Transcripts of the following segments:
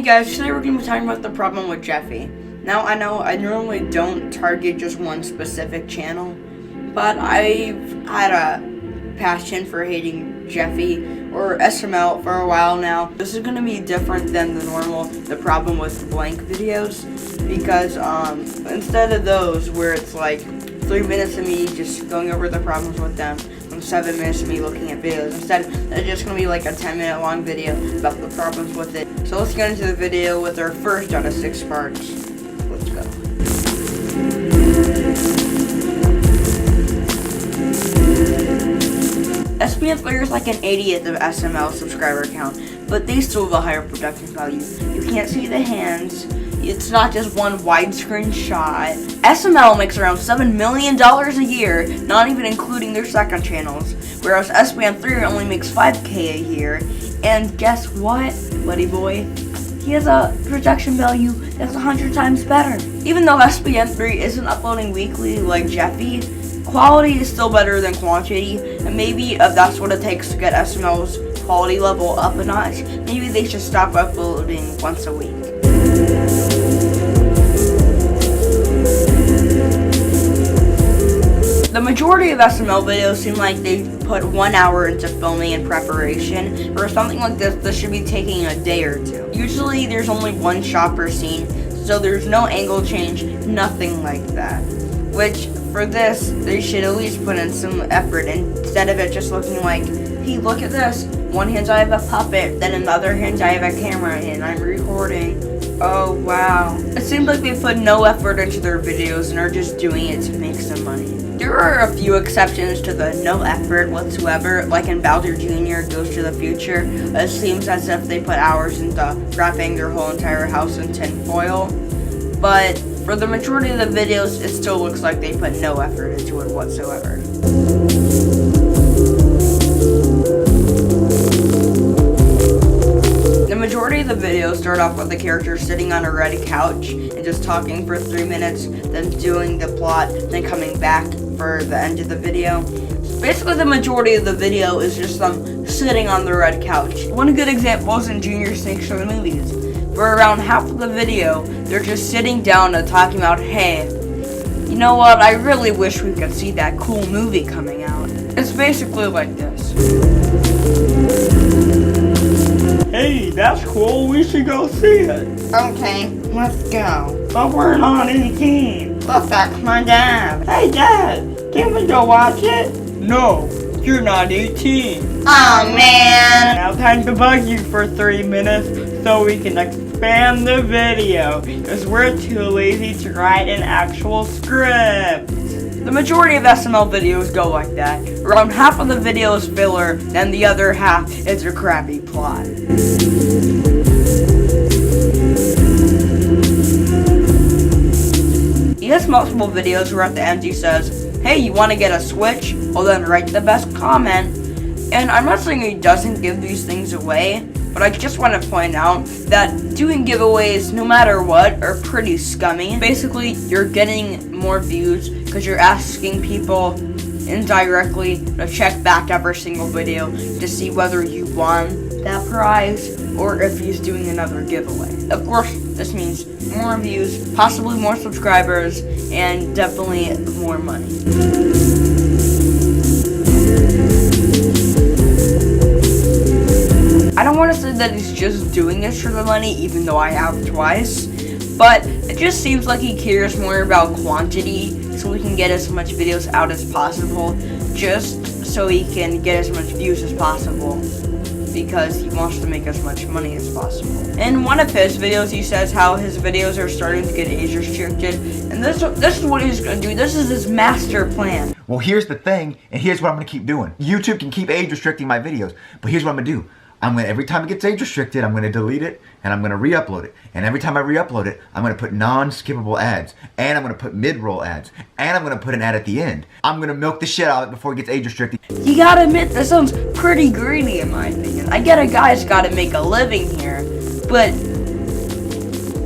guys, today we're going to be talking about the problem with Jeffy. Now, I know I normally don't target just one specific channel, but I've had a passion for hating Jeffy or SML for a while now. This is going to be different than the problem with blank videos, because instead of those where it's like 3 minutes of me just going over the problems with them, and 7 minutes of me looking at videos. Instead, it's just going to be like a 10-minute long video about the problems with it. So let's get into the video with our first out of 6 parts. Let's go. SPN3 is like an 80th of SML subscriber count, but they still have a higher production value. You can't see the hands. It's not just one widescreen shot. SML makes around $7 million a year, not even including their second channels, whereas SPN3 only makes $5K a year. And guess what, buddy boy? He has a production value that's 100 times better. Even though SPN3 isn't uploading weekly like Jeffy, quality is still better than quantity, and maybe if that's what it takes to get SML's quality level up a notch, maybe they should stop uploading once a week. The majority of SML videos seem like they put 1 hour into filming and preparation. For something like this should be taking a day or two. Usually there's only one shot per scene, so there's no angle change, nothing like that. Which, for this, they should at least put in some effort instead of it just looking like, hey, look at this. One hand I have a puppet, then in the other hand I have a camera and I'm recording. Oh wow. It seems like they put no effort into their videos and are just doing it to make some money. There are a few exceptions to the no effort whatsoever, like in Bowser Jr. Goes to the Future. It seems as if they put hours into wrapping their whole entire house in tin foil. But for the majority of the videos, it still looks like they put no effort into it whatsoever. The majority of the videos start off with the character sitting on a red couch and just talking for 3 minutes, then doing the plot, then coming back for the end of the video. Basically, the majority of the video is just them sitting on the red couch. One good example is in Junior Snakes for the movies. For around half of the video, they're just sitting down and talking about, hey, you know what, I really wish we could see that cool movie coming out. It's basically like this. Hey, that's cool, we should go see it. Okay, let's go. But we're not 18. Look, that's my dad. Hey Dad, can we go watch it? No, you're not 18. Aw, man. Now time to bug you for 3 minutes so we can expand the video, because we're too lazy to write an actual script. The majority of SML videos go like that. Around half of the video is filler, and the other half is a crappy plot. He has multiple videos where at the end he says, hey, you want to get a Switch? Well then write the best comment. And I'm not saying he doesn't give these things away, but I just want to point out that doing giveaways, no matter what, are pretty scummy. Basically, you're getting more views because you're asking people indirectly to check back every single video to see whether you won that prize or if he's doing another giveaway. Of course, this means more views, possibly more subscribers, and definitely more money. I don't want to say that he's just doing this for the money, even though I have twice, but it just seems like he cares more about quantity, so we can get as much videos out as possible, just so he can get as much views as possible, because he wants to make as much money as possible. In one of his videos, he says how his videos are starting to get age restricted, and this is what he's going to do. This is his master plan. Well, here's the thing, and here's what I'm going to keep doing. YouTube can keep age restricting my videos, but here's what I'm going to do. Every time it gets age restricted, I'm going to delete it, and I'm going to re-upload it. And every time I re-upload it, I'm going to put non-skippable ads, and I'm going to put mid-roll ads, and I'm going to put an ad at the end. I'm going to milk the shit out of it before it gets age restricted. You gotta admit, this sounds pretty greedy in my opinion. I get a guy's gotta make a living here, but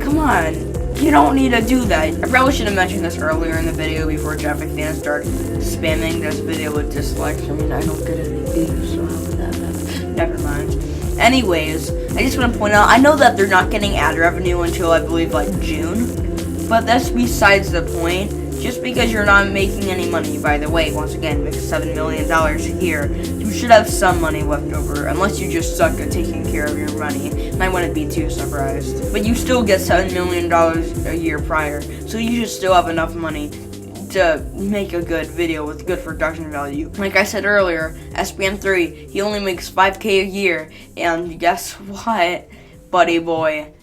come on, you don't need to do that. I probably should have mentioned this earlier in the video before Jeffy fans start spamming this video with dislikes. I mean, I don't get any views, so how would that happen? Never mind. Anyways, I just want to point out, I know that they're not getting ad revenue until I believe like June, but that's besides the point. Just because you're not making any money, by the way, once again, make $7 million a year, you should have some money left over, unless you just suck at taking care of your money, and I wouldn't be too surprised. But you still get $7 million a year prior, so you should still have enough money to make a good video with good production value. Like I said earlier, SPM3, he only makes $5K a year, and guess what, buddy boy?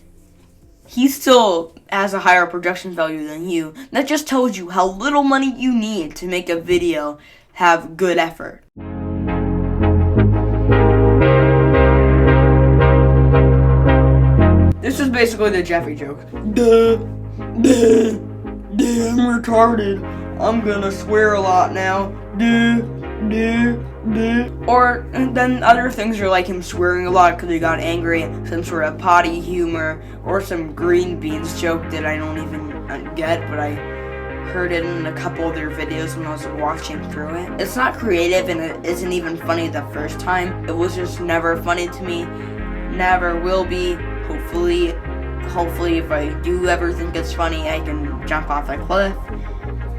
He still has a higher production value than you. That just tells you how little money you need to make a video have good effort. This is basically the Jeffy joke. Duh, I'm retarded. I'm gonna swear a lot now. Or then other things are like him swearing a lot because he got angry, some sort of potty humor, or some green beans joke that I don't even get, but I heard it in a couple of their videos when I was watching through it. It's not creative and it isn't even funny the first time. It was just never funny to me. Never will be. Hopefully if I do ever think it's funny, I can jump off a cliff.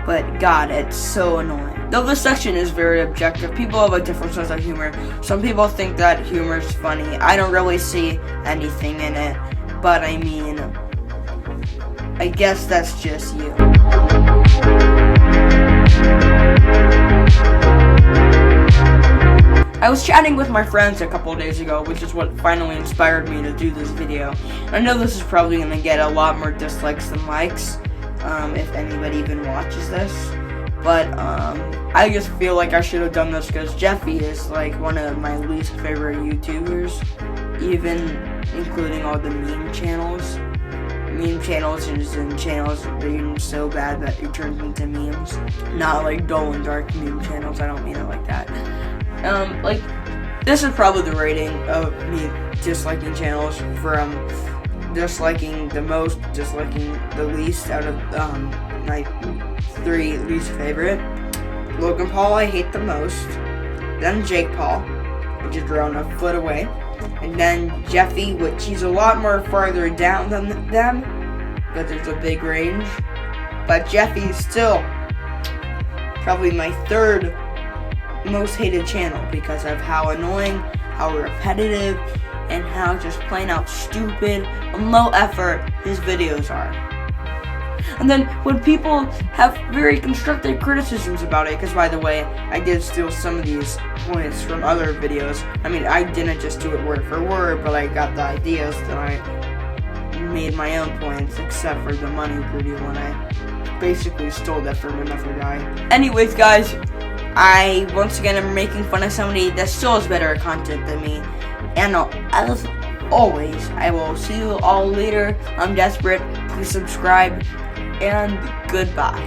But God, it's so annoying. Though this section is very objective, people have a different sense of humor. Some people think that humor is funny. I don't really see anything in it, but I mean, I guess that's just you. I was chatting with my friends a couple of days ago, which is what finally inspired me to do this video. I know this is probably going to get a lot more dislikes than likes, if anybody even watches this. But I just feel like I should have done this because Jeffy is like one of my least favorite YouTubers, even including all the meme channels. Meme channels and channels being so bad that it turns into memes. Not like dull and dark meme channels, I don't mean it like that. Like, this is probably the rating of me disliking channels from disliking the most, disliking the least out of my 3 least favorite. Logan Paul I hate the most, then Jake Paul, which is around a foot away, and then Jeffy, which he's a lot more farther down than them, but there's a big range. But Jeffy's still probably my 3rd most hated channel because of how annoying, how repetitive, and how just plain out stupid and low effort his videos are. And then when people have very constructive criticisms about it, because by the way, I did steal some of these points from other videos. I mean, I didn't just do it word for word, but I got the ideas that I made my own points, except for the money greedy one. I basically stole that from another guy. Anyways, guys, I once again am making fun of somebody that still has better content than me. And as always, I will see you all later. I'm desperate. Please subscribe. And goodbye.